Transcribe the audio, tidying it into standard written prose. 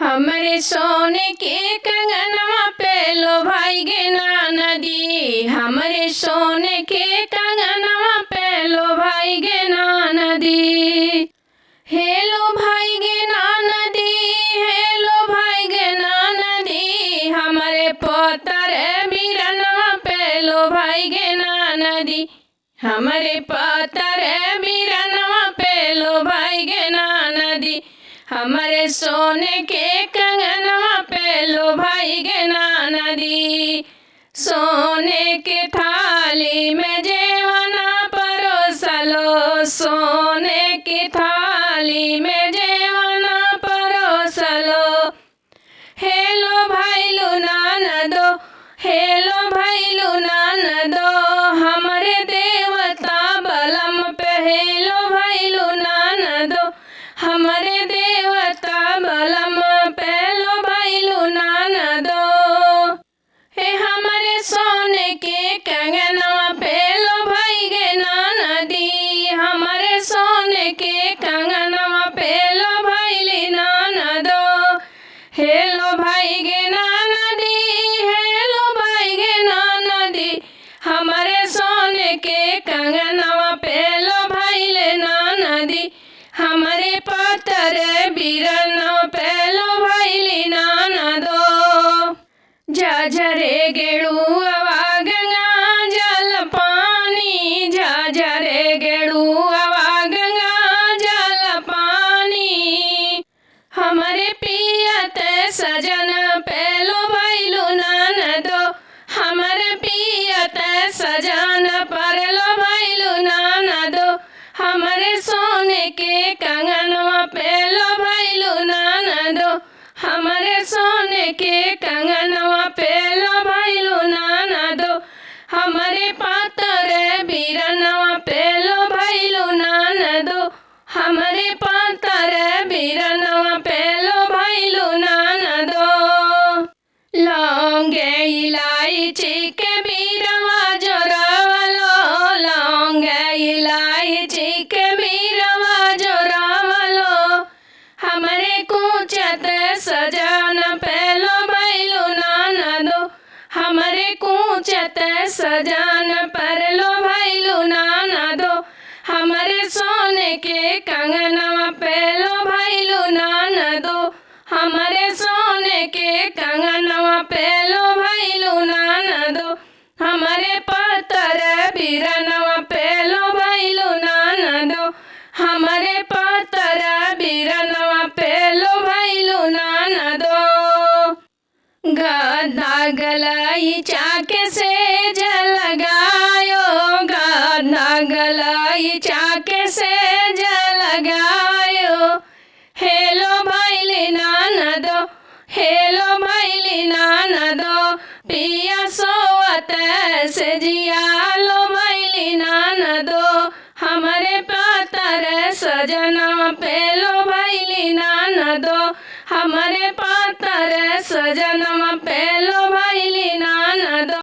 हमरे सोने के कंगनवा पे लो भाई गे ना नदी। हमरे सोने के कंगनवा पे लो भाई गे ना नदी। हेलो भाई गे ना नदी, हेलो भाई गे ना नदी। हमरे पोतर बिरनवा पे लो भाई गे ना नदी। हमरे पोतर बिरनवा पे लो भाई गे ना नदी। हमरे सोने के कंगनवा पे लो भाई गे ना नदी। सोने के थाली में जेवना परोसलो, सोने की थाली में जेवना परोसलो। हेलो भाई लुना दो, हेलो भाई लुना दो। हमरे देवता बलम पे हेलो भाई लुना दो। हमरे देवता बलम पे लो भाई लुना दो। हे हमरे सोने के कंगनवा पे लो भाई गे ना नदी। हमरे सोने के कंगनवा पे लो भाई लीना दो। हेलो भाई गे ना नदी, हेलो भाई गे ना नदी। हमरे सोने के कंगनवा पे लो भाई लेना नदी। हमरे पतर बिरनवा पे लो भाई लीना दो। झरे गेड़ुआ गंगा जल पानी, झरे गेड़ुआ गंगा जल पानी। हमरे पियत सजन पे लो भाई लुना दो। हमरे पियत सजन पर लो भाई लुना दो। हमरे सोने के कंगनवा पे लो भाई लुना दो। हमरे सोने के कंगनवा पे लो भाई लुना दो। हमरे पातर बिरनवा पे लो भाई लुना दो। हमरे पातर बिरनवा पे लो भाई लुना दो। लौंग इलायची के बीरवा जोरावलो, लौंग इलायची के बीरवा जोरावलो। हमरे कूचत सजन पे लो भाई लुना दो। हमरे कूचत सजन पर लो भाई लुना दो। हमरे सोने के कंगनवा पे लो भाई लुना दो। हमरे सोने के कंगनवा पे लो भाई लुना दो। हमरे पतर बिरनवा पे लो भाई लुना दो। हमरे पतर बिरनवा पे लो भाई लुना दो। गदा गलाई चाके से लगायो, गदा गलाई चाके से लगायो। हेलो भाई लीना दो, हेलो भाई लीना दो। पिया सोवत से जिया लो भाई लीना दो। हमरे पातर सजनवा पे लो भाई लीना दो। हमरे पातर सजनवा पे लो भाई लीना दो।